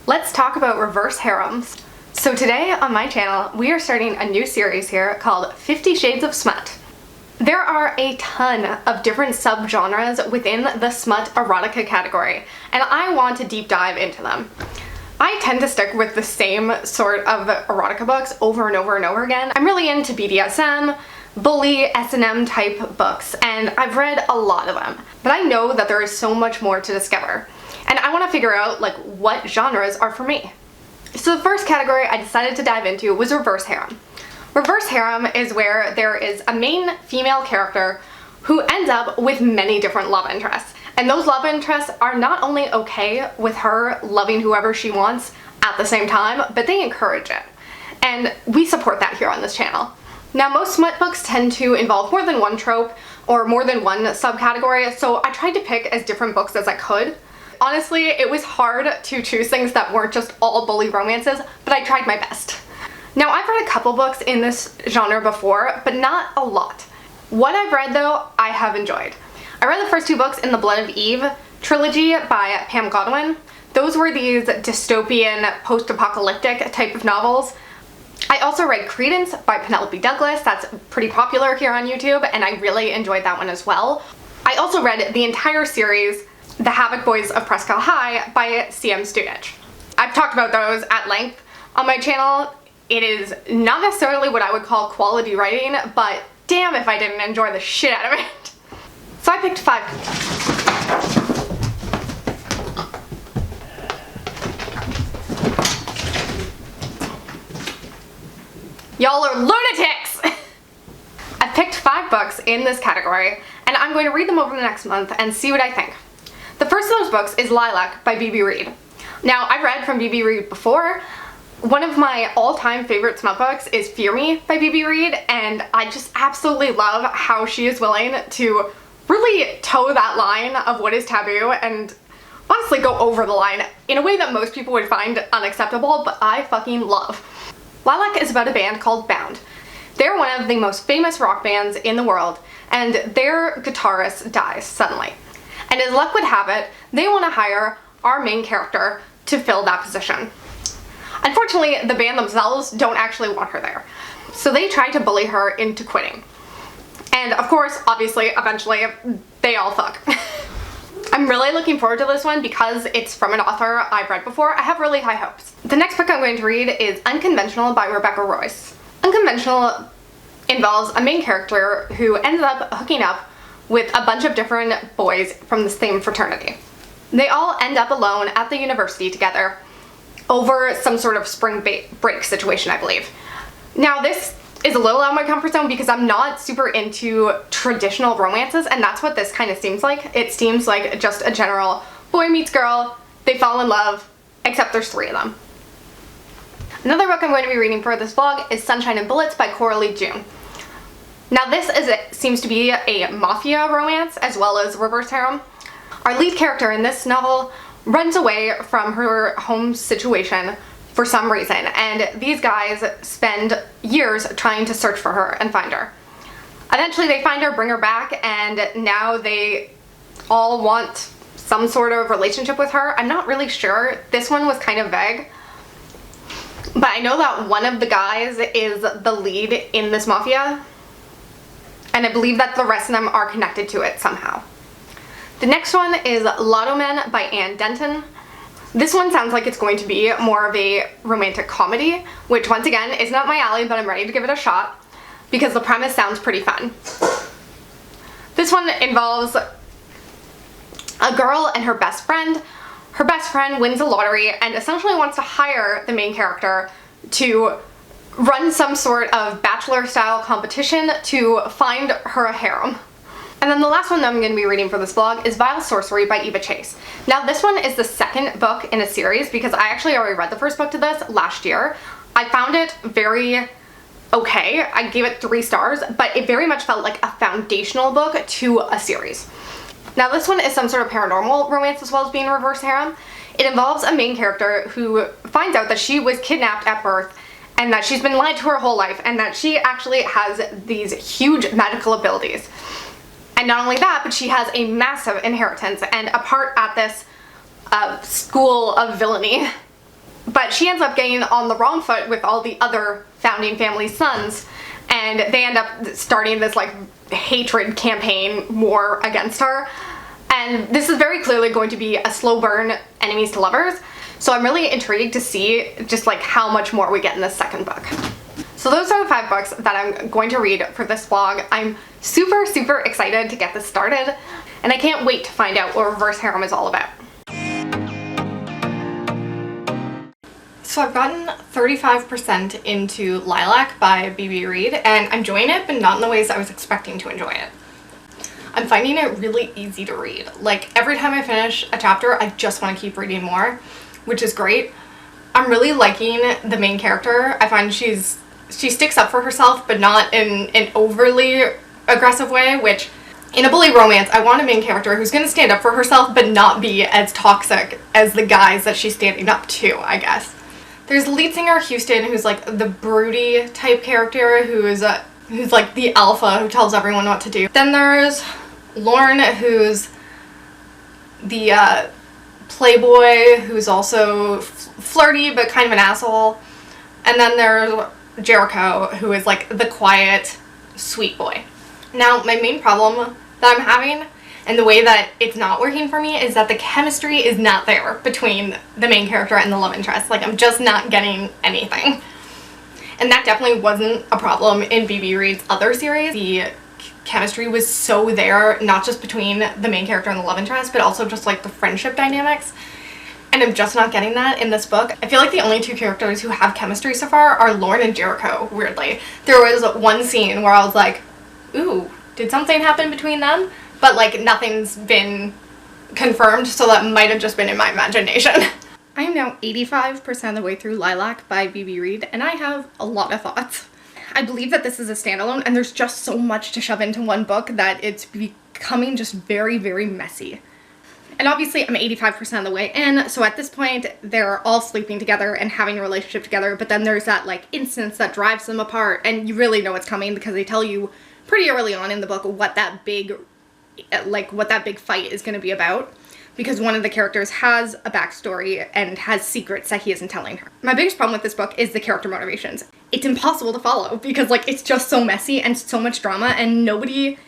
Let's talk about reverse harems. So today on my channel, we are starting a new series here called 50 Shades of Smut. There are a ton of different subgenres within the smut erotica category, and I want to deep dive into them. I tend to stick with the same sort of erotica books over and over and over again. I'm really into BDSM, bully, S&M type books, and I've read a lot of them. But I know that there is so much more to discover, and I want to figure out like what genres are for me. So the first category I decided to dive into was reverse harem. Reverse harem is where there is a main female character who ends up with many different love interests. And those love interests are not only okay with her loving whoever she wants at the same time, but they encourage it. And we support that here on this channel. Now, most smut books tend to involve more than one trope or more than one subcategory, so I tried to pick as different books as I could. Honestly, it was hard to choose things that weren't just all bully romances, but I tried my best. Now, I've read a couple books in this genre before, but not a lot. What I've read though, I have enjoyed. I read the first two books in the Blood of Eve trilogy by Pam Godwin. Those were these dystopian, post-apocalyptic type of novels. I also read Credence by Penelope Douglas. That's pretty popular here on YouTube, and I really enjoyed that one as well. I also read the entire series, The Havoc Boys of Prescott High by C.M. Studich. I've talked about those at length on my channel. It is not necessarily what I would call quality writing, but damn if I didn't enjoy the shit out of it. So I picked 5. Y'all are lunatics! I've picked 5 books in this category, and I'm going to read them over the next month and see what I think. The first of those books is Lilac by BB Reid. Now, I've read from BB Reid before. One of my all-time favorite smut books is Fear Me by BB Reid, and I just absolutely love how she is willing to really toe that line of what is taboo and honestly go over the line in a way that most people would find unacceptable, but I fucking love. Lilac is about a band called Bound. They're one of the most famous rock bands in the world, and their guitarist dies suddenly. And as luck would have it, they want to hire our main character to fill that position. Unfortunately, the band themselves don't actually want her there, so they try to bully her into quitting. And of course, obviously, eventually, they all fuck. I'm really looking forward to this one because it's from an author I've read before. I have really high hopes. The next book I'm going to read is Unconventional by Royce. Unconventional involves a main character who ends up hooking up with a bunch of different boys from the same fraternity. They all end up alone at the university together over some sort of spring break situation, I believe. Now, this is a little out of my comfort zone because I'm not super into traditional romances, and that's what this kind of seems like. It seems like just a general boy meets girl, they fall in love, except there's 3 of them. Another book I'm going to be reading for this vlog is Sunshine and Bullets by Coralie June. Now, this seems to be a mafia romance as well as reverse harem. Our lead character in this novel runs away from her home situation for some reason, and these guys spend years trying to search for her and find her. Eventually they find her, bring her back, and now they all want some sort of relationship with her. I'm not really sure. This one was kind of vague, but I know that one of the guys is the lead in this mafia, and I believe that the rest of them are connected to it somehow. The next one is Lotto Men by Ann Denton. This one sounds like it's going to be more of a romantic comedy, which once again is not my alley, but I'm ready to give it a shot because the premise sounds pretty fun. This one involves a girl and her best friend. Her best friend wins the lottery and essentially wants to hire the main character to run some sort of bachelor-style competition to find her a harem. And then the last one that I'm going to be reading for this vlog is Vile Sorcery by Eva Chase. Now, this one is the second book in a series because I actually already read the first book to this last year. I found it very okay. I gave it 3 stars, but it very much felt like a foundational book to a series. Now, this one is some sort of paranormal romance as well as being reverse harem. It involves a main character who finds out that she was kidnapped at birth and that she's been lied to her whole life and that she actually has these huge magical abilities. And not only that, but she has a massive inheritance and a part at this school of villainy But she ends up getting on the wrong foot with all the other founding family sons, and they end up starting this like hatred campaign war against her. And this is very clearly going to be a slow burn, enemies to lovers. So I'm really intrigued to see just like how much more we get in this second book. So those are the 5 books that I'm going to read for this vlog. I'm super, super excited to get this started, and I can't wait to find out what Reverse Harem is all about. So I've gotten 35% into Lilac by BB Reid, and I'm enjoying it, but not in the ways I was expecting to enjoy it. I'm finding it really easy to read. Like, every time I finish a chapter, I just want to keep reading more, which is great. I'm really liking the main character. I find she sticks up for herself, but not in an overly aggressive way, which in a bully romance, I want a main character who's going to stand up for herself, but not be as toxic as the guys that she's standing up to, I guess. There's the lead singer, Houston, who's like the broody type character, who's like the alpha who tells everyone what to do. Then there's Lorne, who's the playboy, who's also flirty but kind of an asshole. And then there's Jericho, who is like the quiet, sweet boy. Now, my main problem that I'm having, and the way that it's not working for me, is that the chemistry is not there between the main character and the love interest. Like, I'm just not getting anything. And that definitely wasn't a problem in BB Reid's other series. The chemistry was so there, not just between the main character and the love interest, but also just like the friendship dynamics. And I'm just not getting that in this book. I feel like the only 2 characters who have chemistry so far are Lorne and Jericho, weirdly. There was one scene where I was like, ooh, did something happen between them? But like nothing's been confirmed, so that might have just been in my imagination. I am now 85% of the way through Lilac by BB Reid, and I have a lot of thoughts. I believe that this is a standalone, and there's just so much to shove into one book that it's becoming just very, very messy. And obviously I'm 85% of the way in, so at this point they're all sleeping together and having a relationship together, but then there's that like instance that drives them apart, and you really know it's coming because they tell you pretty early on in the book what that big fight is going to be about, because one of the characters has a backstory and has secrets that he isn't telling her. My biggest problem with this book is the character motivations. It's impossible to follow because like it's just so messy and so much drama, and nobody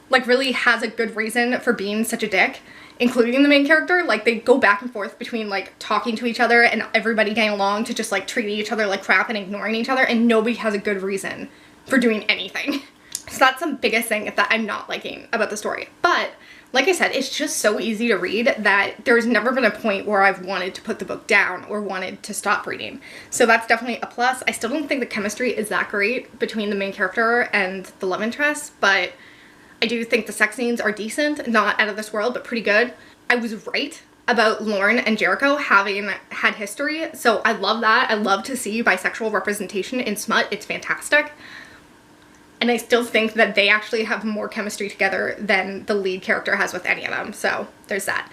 like really has a good reason for being such a dick, including the main character. Like, they go back and forth between like talking to each other and everybody getting along to just like treating each other like crap and ignoring each other, and nobody has a good reason for doing anything. So that's the biggest thing that I'm not liking about the story. But like I said, it's just so easy to read that there's never been a point where I've wanted to put the book down or wanted to stop reading. So that's definitely a plus. I still don't think the chemistry is that great between the main character and the love interest, but I do think the sex scenes are decent, not out of this world, but pretty good. I was right about Lorne and Jericho having had history, so I love that. I love to see bisexual representation in smut. It's fantastic. And I still think that they actually have more chemistry together than the lead character has with any of them. So there's that.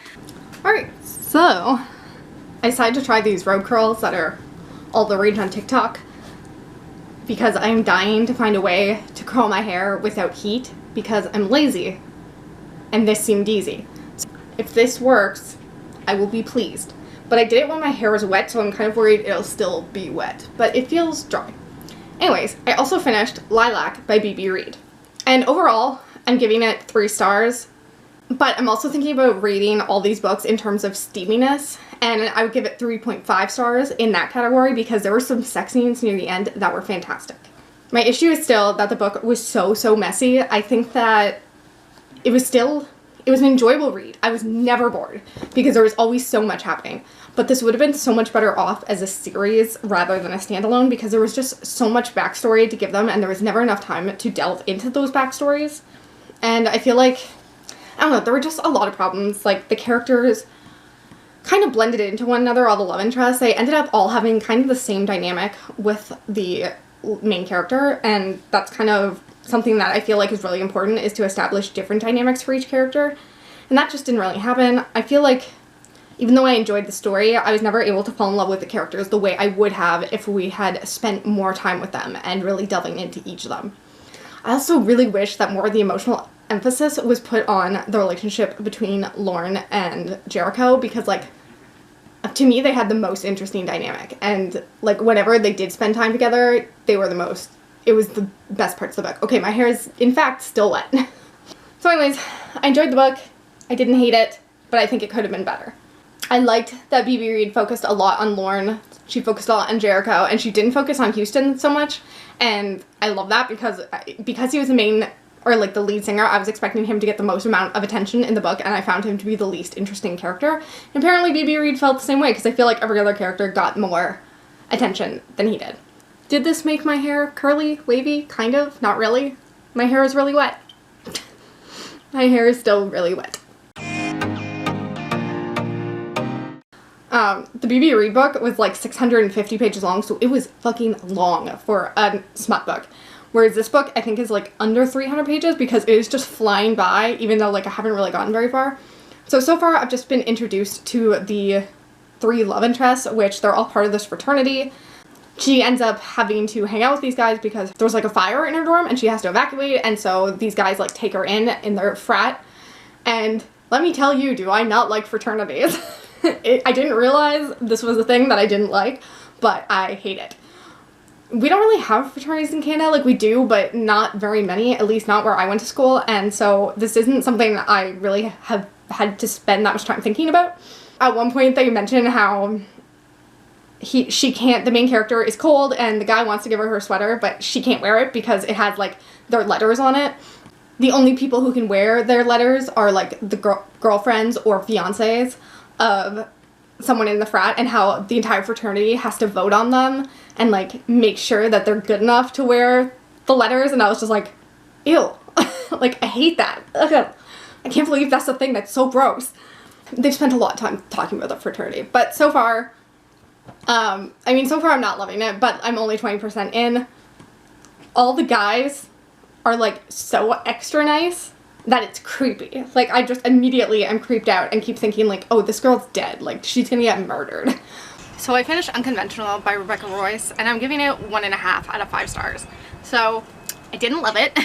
Alright, so I decided to try these robe curls that are all the rage on TikTok because I'm dying to find a way to curl my hair without heat because I'm lazy. And this seemed easy. So if this works, I will be pleased. But I did it when my hair was wet, so I'm kind of worried it'll still be wet. But it feels dry. Anyways, I also finished Lilac by BB Reid. And overall, I'm giving it 3 stars. But I'm also thinking about rating all these books in terms of steaminess. And I would give it 3.5 stars in that category because there were some sex scenes near the end that were fantastic. My issue is still that the book was so messy. I think that it was an enjoyable read. I was never bored because there was always so much happening. But this would have been so much better off as a series rather than a standalone because there was just so much backstory to give them and there was never enough time to delve into those backstories. And I feel like, I don't know, there were just a lot of problems. Like, the characters kind of blended into one another, all the love interests. They ended up all having kind of the same dynamic with the main character, and that's kind of something that I feel like is really important, is to establish different dynamics for each character. And that just didn't really happen. I feel like even though I enjoyed the story, I was never able to fall in love with the characters the way I would have if we had spent more time with them and really delving into each of them. I also really wish that more of the emotional emphasis was put on the relationship between Lorne and Jericho because, like, I've to me, they had the most interesting dynamic. And, like, whenever they did spend time together, they were it was the best parts of the book. Okay, my hair is, in fact, still wet. So anyways, I enjoyed the book. I didn't hate it, but I think it could have been better. I liked that BB Reid focused a lot on Lorne. She focused a lot on Jericho, and she didn't focus on Houston so much. And I love that because he was the main, or like the lead singer, I was expecting him to get the most amount of attention in the book, and I found him to be the least interesting character. And apparently BB Reid felt the same way, because I feel like every other character got more attention than he did. Did this make my hair curly, wavy? Kind of. Not really. My hair is really wet. My hair is still really wet. The BB Reid book was like 650 pages long, so it was fucking long for a smut book. Whereas this book, I think, is like under 300 pages because it is just flying by, even though like I haven't really gotten very far. So far I've just been introduced to the 3 love interests, which they're all part of this fraternity. She ends up having to hang out with these guys because there's like a fire in her dorm and she has to evacuate, and so these guys like take her in their frat. And let me tell you, do I not like fraternities. I didn't realize this was a thing that I didn't like, but I hate it. We don't really have fraternities in Canada. Like, we do, but not very many, at least not where I went to school, and so this isn't something that I really have had to spend that much time thinking about. At one point they mention how the main character is cold and the guy wants to give her sweater, but she can't wear it because it has like their letters on it. The only people who can wear their letters are like the girlfriends or fiancés of someone in the frat, and how the entire fraternity has to vote on them and like make sure that they're good enough to wear the letters. And I was just like, ew. Like, I hate that. Ugh. I can't believe that's a thing. That's so gross. They've spent a lot of time talking about the fraternity, but so far, so far I'm not loving it, but I'm only 20% in. All the guys are like so extra nice that it's creepy. Like, I just immediately am creeped out and keep thinking like, oh, this girl's dead. Like, she's gonna get murdered. So I finished Unconventional by Rebecca Royce, and I'm giving it 1.5 out of 5 stars. So I didn't love it.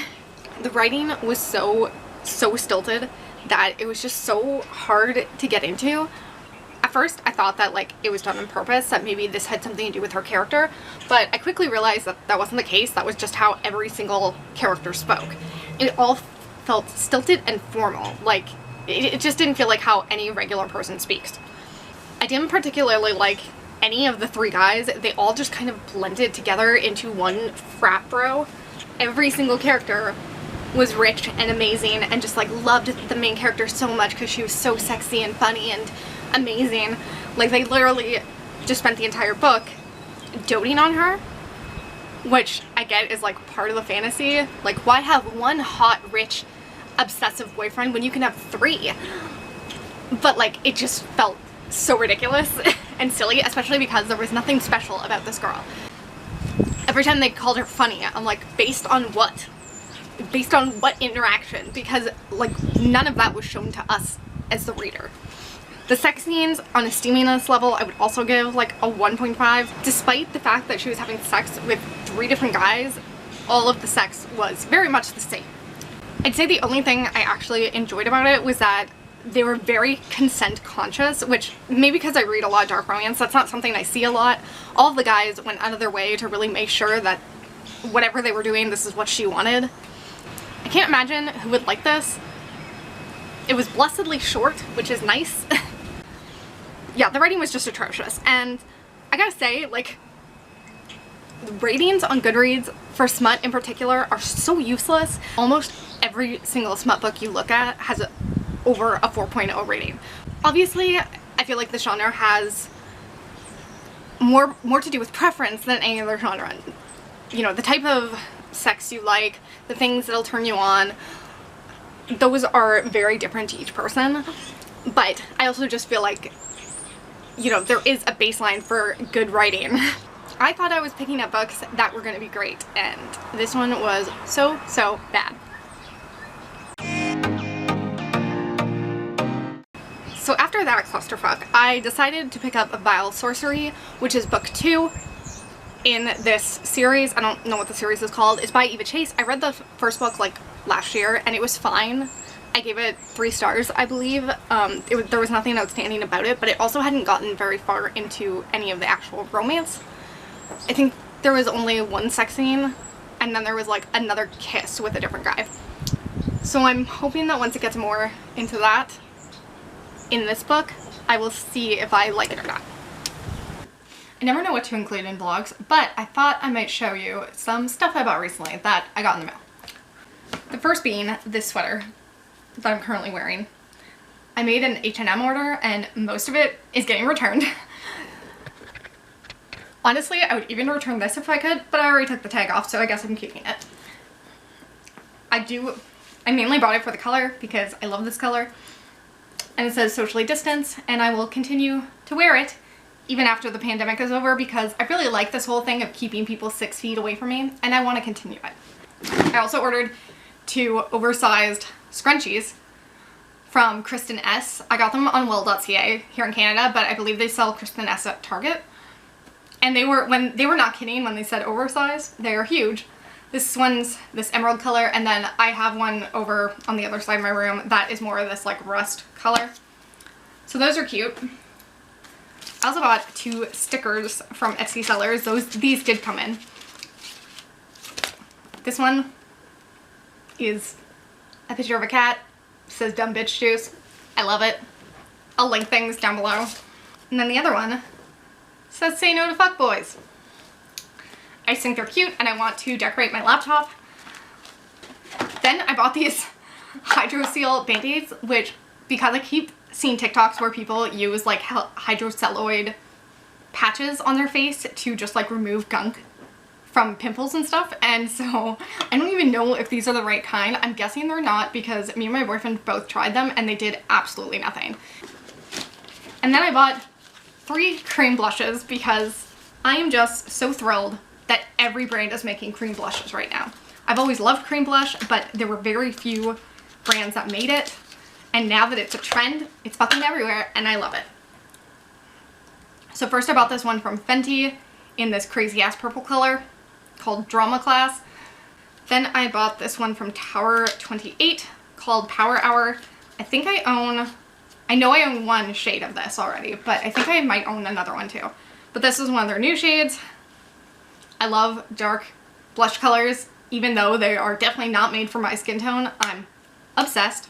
The writing was so stilted that it was just so hard to get into. At first I thought that like it was done on purpose, that maybe this had something to do with her character, but I quickly realized that that wasn't the case. That was just how every single character spoke. It all felt stilted and formal. Like, it just didn't feel like how any regular person speaks. I didn't particularly like any of the 3 guys. They all just kind of blended together into one frat bro. Every single character was rich and amazing and just like loved the main character so much because she was so sexy and funny and amazing. Like, they literally just spent the entire book doting on her, which I get is like part of the fantasy. Like, why have one hot, rich, obsessive boyfriend when you can have 3? But like, it just felt so ridiculous and silly, especially because there was nothing special about this girl. Every time they called her funny, I'm like, based on what? Based on what interaction? Because like, none of that was shown to us as the reader. The sex scenes, on a steaminess level, I would also give like a 1.5. Despite the fact that she was having sex with 3 different guys, all of the sex was very much the same. I'd say the only thing I actually enjoyed about it was that they were very consent conscious, which maybe because I read a lot of dark romance, that's not something I see a lot. All of the guys went out of their way to really make sure that whatever they were doing, this is what she wanted. I can't imagine who would like this. It was blessedly short, which is nice. Yeah, the writing was just atrocious, and I gotta say, like, the ratings on Goodreads for smut in particular are so useless. Almost every single smut book you look at has over a 4.0 rating. Obviously, I feel like the genre has more to do with preference than any other genre. You know, the type of sex you like, the things that'll turn you on, those are very different to each person. But I also just feel like, you know, there is a baseline for good writing. I thought I was picking up books that were going to be great, and this one was so bad. So after that clusterfuck, I decided to pick up Vile Sorcery, which is book 2 in this series. I don't know what the series is called. It's by Eva Chase. I read the first book like last year and it was fine, I gave it 3 stars, I believe. There was nothing outstanding about it, but it also hadn't gotten very far into any of the actual romance. I think there was only one sex scene, and then there was like another kiss with a different guy. So I'm hoping that once it gets more into that in this book, I will see if I like it or not. I never know what to include in vlogs, but I thought I might show you some stuff I bought recently that I got in the mail. The first being this sweater that I'm currently wearing. I made an H&M order and most of it is getting returned. Honestly, I would even return this if I could, but I already took the tag off, so I guess I'm keeping it. I mainly bought it for the color because I love this color. And it says socially distance, and I will continue to wear it even after the pandemic is over because I really like this whole thing of keeping people 6 feet away from me, and I want to continue it. I also ordered 2 oversized scrunchies from Kristen S. I got them on well.ca here in Canada, but I believe they sell Kristen S at Target. And they were not kidding when they said oversized. They are huge. This one's this emerald color, and then I have one over on the other side of my room that is more of this like rust color. So those are cute. I also bought 2 stickers from Etsy sellers. These did come in. This one is a picture of a cat. It says dumb bitch juice. I love it. I'll link things down below. And then the other one says say no to fuckboys. I just think they're cute and I want to decorate my laptop. Then I bought these Hydro Seal band-aids, which because I keep seeing TikToks where people use like hydrocelluloid patches on their face to just like remove gunk from pimples and stuff, and so I don't even know if these are the right kind. I'm guessing they're not because me and my boyfriend both tried them and they did absolutely nothing. And then I bought 3 cream blushes because I am just so thrilled that every brand is making cream blushes right now. I've always loved cream blush, but there were very few brands that made it, and now that it's a trend, it's fucking everywhere and I love it. So first I bought this one from Fenty in this crazy ass purple color called Drama Class. Then I bought this one from Tower 28 called Power Hour. I know I own one shade of this already, but I think I might own another one too. But this is one of their new shades. I love dark blush colors, even though they are definitely not made for my skin tone. I'm obsessed.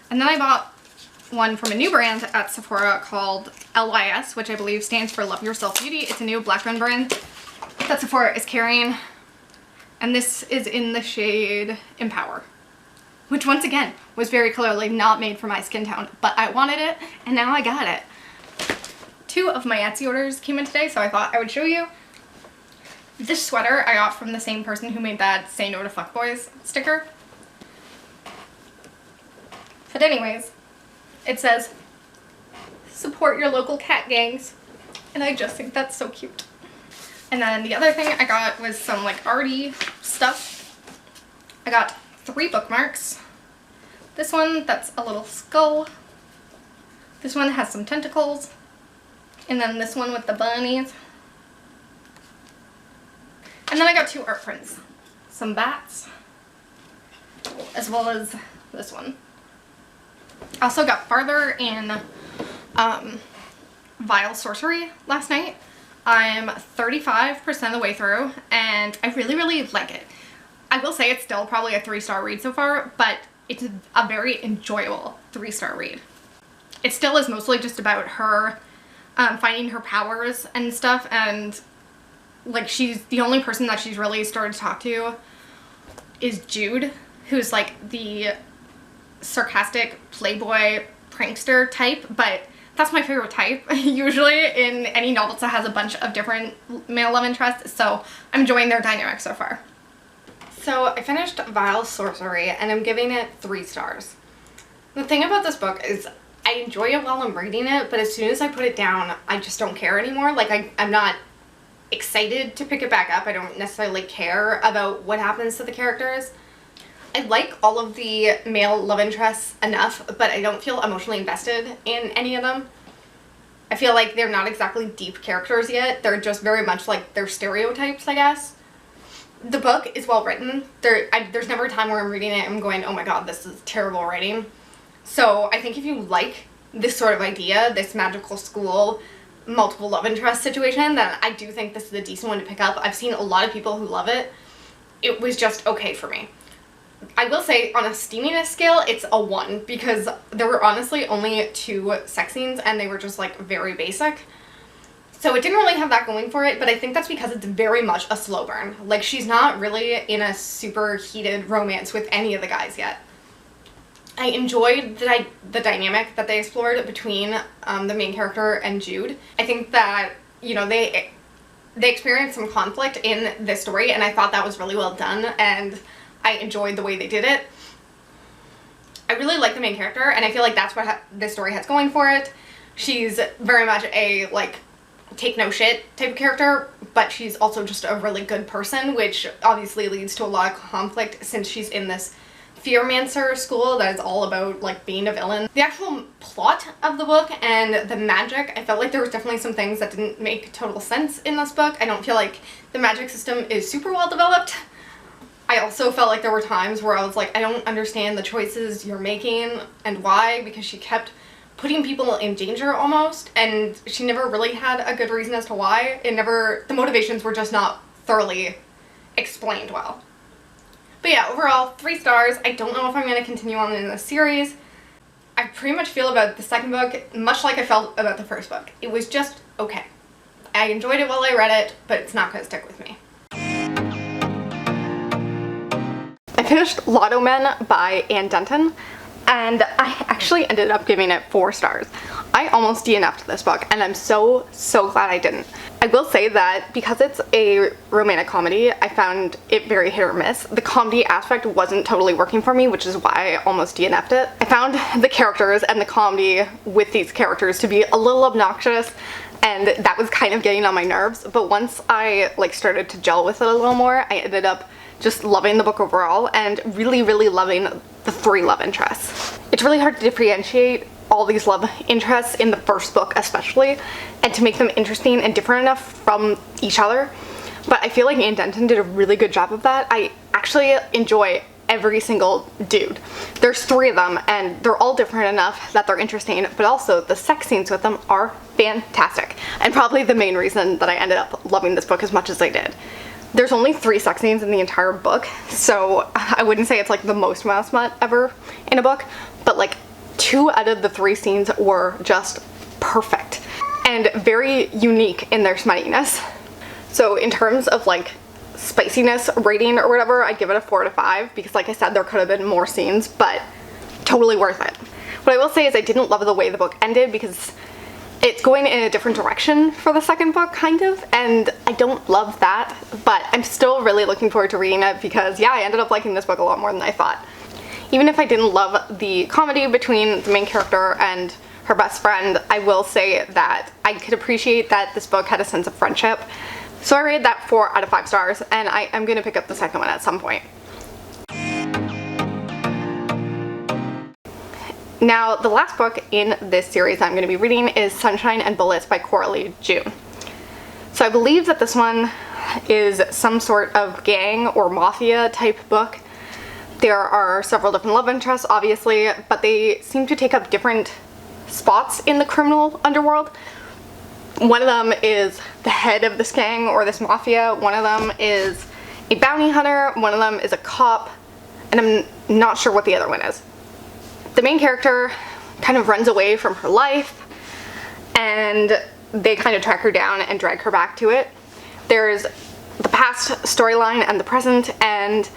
And then I bought one from a new brand at Sephora called LYS, which I believe stands for Love Yourself Beauty. It's a new black-owned brand that Sephora is carrying. And this is in the shade Empower, which once again was very clearly not made for my skin tone, but I wanted it and now I got it. 2 of my Etsy orders came in today, so I thought I would show you. This sweater I got from the same person who made that Say No to Fuckboys sticker. But anyways, it says, support your local cat gangs. And I just think that's so cute. And then the other thing I got was some like arty stuff. I got 3 bookmarks. This one that's a little skull. This one has some tentacles. And then this one with the bunnies. And then I got 2 art prints. Some bats. As well as this one. I also got farther in Vile Sorcery last night. I'm 35% of the way through and I really, really like it. I will say it's still probably a 3-star read so far, but it's a very enjoyable 3-star read. It still is mostly just about her finding her powers and stuff, and like she's the only person that she's really started to talk to is Jude, who's like the sarcastic playboy prankster type, but that's my favorite type usually in any novel that has a bunch of different male love interests, so I'm enjoying their dynamic so far. So I finished Vile Sorcery and I'm giving it 3 stars. The thing about this book is I enjoy it while I'm reading it, but as soon as I put it down, I just don't care anymore. Like I'm not excited to pick it back up. I don't necessarily care about what happens to the characters. I like all of the male love interests enough, but I don't feel emotionally invested in any of them. I feel like they're not exactly deep characters yet. They're just very much like they're stereotypes, I guess. The book is well written. There's never a time where I'm reading it and I'm going, oh my god, this is terrible writing. So I think if you like this sort of idea, this magical school, multiple love interest situation, then I do think this is a decent one to pick up. I've seen a lot of people who love it. It was just okay for me. I will say, on a steaminess scale, it's a 1, because there were honestly only 2 sex scenes and they were just like very basic. So it didn't really have that going for it, but I think that's because it's very much a slow burn. Like, she's not really in a super heated romance with any of the guys yet. I enjoyed the dynamic that they explored between the main character and Jude. I think that, you know, they experienced some conflict in this story, and I thought that was really well done, and I enjoyed the way they did it. I really like the main character, and I feel like that's what this story has going for it. She's very much a, like, take no shit type of character, but she's also just a really good person, which obviously leads to a lot of conflict since she's in this fearmancer school that is all about like being a villain. The actual plot of the book and the magic, I felt like there was definitely some things that didn't make total sense in this book. I don't feel like the magic system is super well developed. I also felt like there were times where I was like, I don't understand the choices you're making and why, because she kept putting people in danger almost, and she never really had a good reason as to why. The motivations were just not thoroughly explained well. But yeah, overall, 3 stars. I don't know if I'm going to continue on in this series. I pretty much feel about the second book much like I felt about the first book. It was just okay. I enjoyed it while I read it, but it's not going to stick with me. I finished Lotto Men by Ann Denton, and I actually ended up giving it 4 stars. I almost DNF'd this book, and I'm so glad I didn't. I will say that because it's a romantic comedy, I found it very hit or miss. The comedy aspect wasn't totally working for me, which is why I almost DNF'd it. I found the characters and the comedy with these characters to be a little obnoxious, and that was kind of getting on my nerves, but once I like started to gel with it a little more, I ended up just loving the book overall and really loving the 3 love interests. It's really hard to differentiate all these love interests in the first book especially, and to make them interesting and different enough from each other, but I feel like Ann Denton did a really good job of that. I actually enjoy every single dude. There's 3 of them and they're all different enough that they're interesting, but also the sex scenes with them are fantastic, and probably the main reason that I ended up loving this book as much as I did. There's only 3 sex scenes in the entire book, so I wouldn't say it's like the most amount of smut ever in a book, but like 2 out of the 3 scenes were just perfect and very unique in their smuttiness. So in terms of like spiciness rating or whatever, I'd give it a 4 out of 5 because like I said, there could have been more scenes, but totally worth it. What I will say is I didn't love the way the book ended because it's going in a different direction for the second book, kind of, and I don't love that, but I'm still really looking forward to reading it because, yeah, I ended up liking this book a lot more than I thought. Even if I didn't love the comedy between the main character and her best friend, I will say that I could appreciate that this book had a sense of friendship. So I rated that 4 out of 5 stars, and I am going to pick up the second one at some point. Now, the last book in this series I'm going to be reading is Sunshine and Bullets by Coralie June. So I believe that this one is some sort of gang or mafia type book. There are several different love interests, obviously, but they seem to take up different spots in the criminal underworld. One of them is the head of this gang or this mafia, one of them is a bounty hunter, one of them is a cop, and I'm not sure what the other one is. The main character kind of runs away from her life, and they kind of track her down and drag her back to it. There's the past storyline and the present, and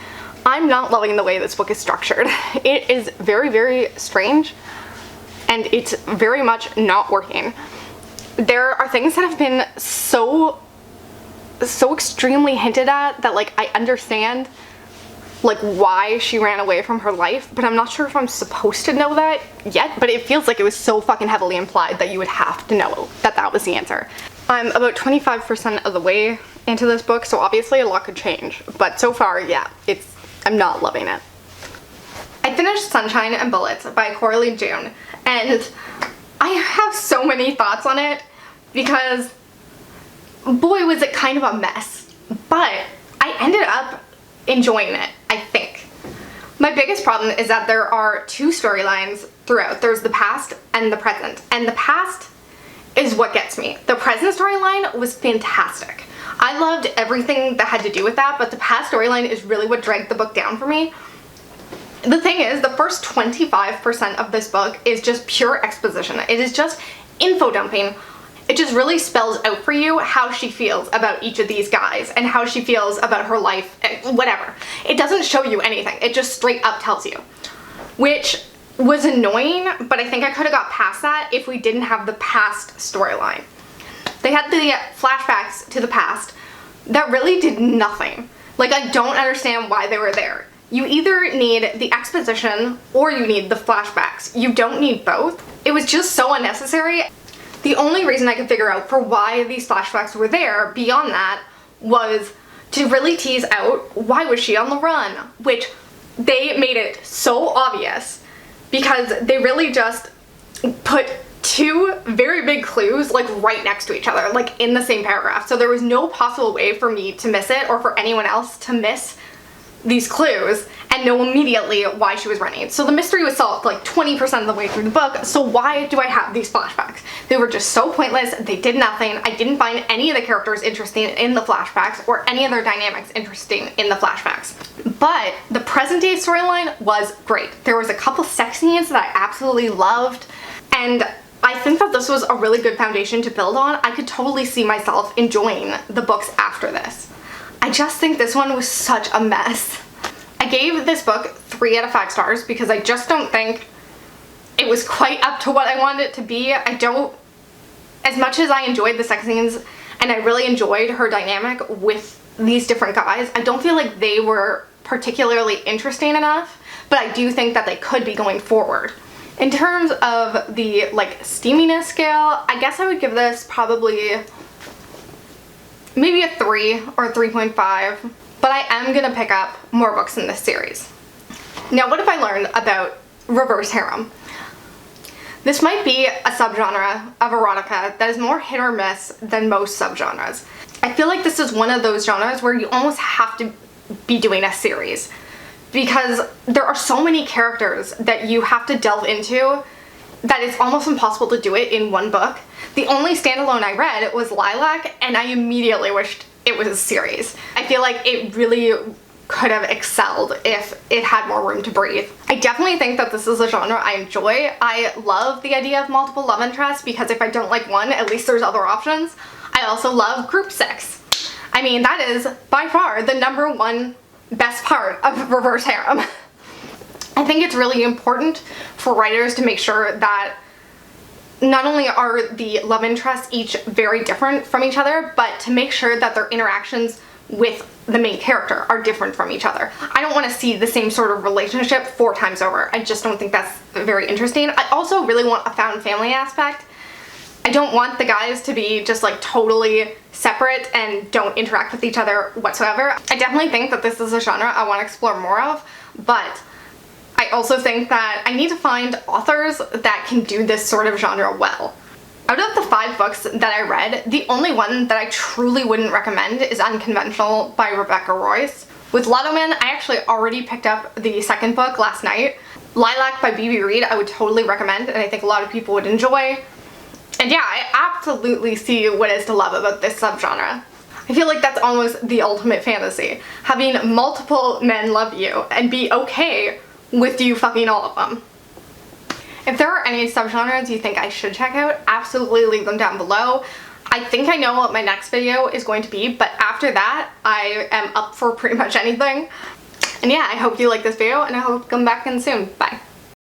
I'm not loving the way this book is structured. It is very strange, and it's very much not working. There are things that have been so extremely hinted at that like I understand like why she ran away from her life, but I'm not sure if I'm supposed to know that yet, but it feels like it was so fucking heavily implied that you would have to know that that was the answer. I'm about 25% of the way into this book, so obviously a lot could change, but so far, yeah, I'm not loving it. I finished Sunshine and Bullets by Coralie June, and I have so many thoughts on it because boy was it kind of a mess, but I ended up enjoying it, I think. My biggest problem is that there are two storylines throughout. There's the past and the present. And the past is what gets me. The present storyline was fantastic. I loved everything that had to do with that, but the past storyline is really what dragged the book down for me. The thing is, the first 25% of this book is just pure exposition. It is just info dumping. It just really spells out for you how she feels about each of these guys and how she feels about her life, whatever. It doesn't show you anything. It just straight up tells you, which was annoying, but I think I could have got past that if we didn't have the past storyline. They had the flashbacks to the past that really did nothing. Like, I don't understand why they were there. You either need the exposition or you need the flashbacks. You don't need both. It was just so unnecessary. The only reason I could figure out for why these flashbacks were there beyond that was to really tease out why was she on the run, which they made it so obvious because they really just put two very big clues like right next to each other, like in the same paragraph. So there was no possible way for me to miss it or for anyone else to miss these clues and know immediately why she was running. So the mystery was solved like 20% of the way through the book, so why do I have these flashbacks? They were just so pointless, they did nothing. I didn't find any of the characters interesting in the flashbacks or any of their dynamics interesting in the flashbacks. But the present day storyline was great. There was a couple sex scenes that I absolutely loved, and I think that this was a really good foundation to build on. I could totally see myself enjoying the books after this. I just think this one was such a mess. I gave this book 3 out of 5 stars because I just don't think it was quite up to what I wanted it to be. As much as I enjoyed the sex scenes and I really enjoyed her dynamic with these different guys, I don't feel like they were particularly interesting enough, but I do think that they could be going forward. In terms of the like steaminess scale, I guess I would give this probably maybe a 3 or 3.5, but I am gonna pick up more books in this series. Now, what have I learned about reverse harem? This might be a subgenre of erotica that is more hit or miss than most subgenres. I feel like this is one of those genres where you almost have to be doing a series because there are so many characters that you have to delve into that it's almost impossible to do it in one book. The only standalone I read was Lilac, and I immediately wished it was a series. I feel like it really could have excelled if it had more room to breathe. I definitely think that this is a genre I enjoy. I love the idea of multiple love interests because if I don't like one, at least there's other options. I also love group sex. I mean, that is by far the #1 best part of reverse harem. I think it's really important for writers to make sure that not only are the love interests each very different from each other, but to make sure that their interactions with the main character are different from each other. I don't want to see the same sort of relationship 4 times over. I just don't think that's very interesting. I also really want a found family aspect. I don't want the guys to be just like totally separate and don't interact with each other whatsoever. I definitely think that this is a genre I want to explore more of, but I also think that I need to find authors that can do this sort of genre well. Out of the 5 books that I read, the only one that I truly wouldn't recommend is Unconventional by Rebecca Royce. With Lotto Men, I actually already picked up the 2nd book last night. Lilac by BB Reid I would totally recommend, and I think a lot of people would enjoy. And yeah, I absolutely see what is to love about this subgenre. I feel like that's almost the ultimate fantasy. Having multiple men love you and be okay with you fucking all of them. If there are any subgenres you think I should check out, absolutely leave them down below. I think I know what my next video is going to be, but after that, I am up for pretty much anything. And yeah, I hope you like this video, and I hope you come back in soon. Bye.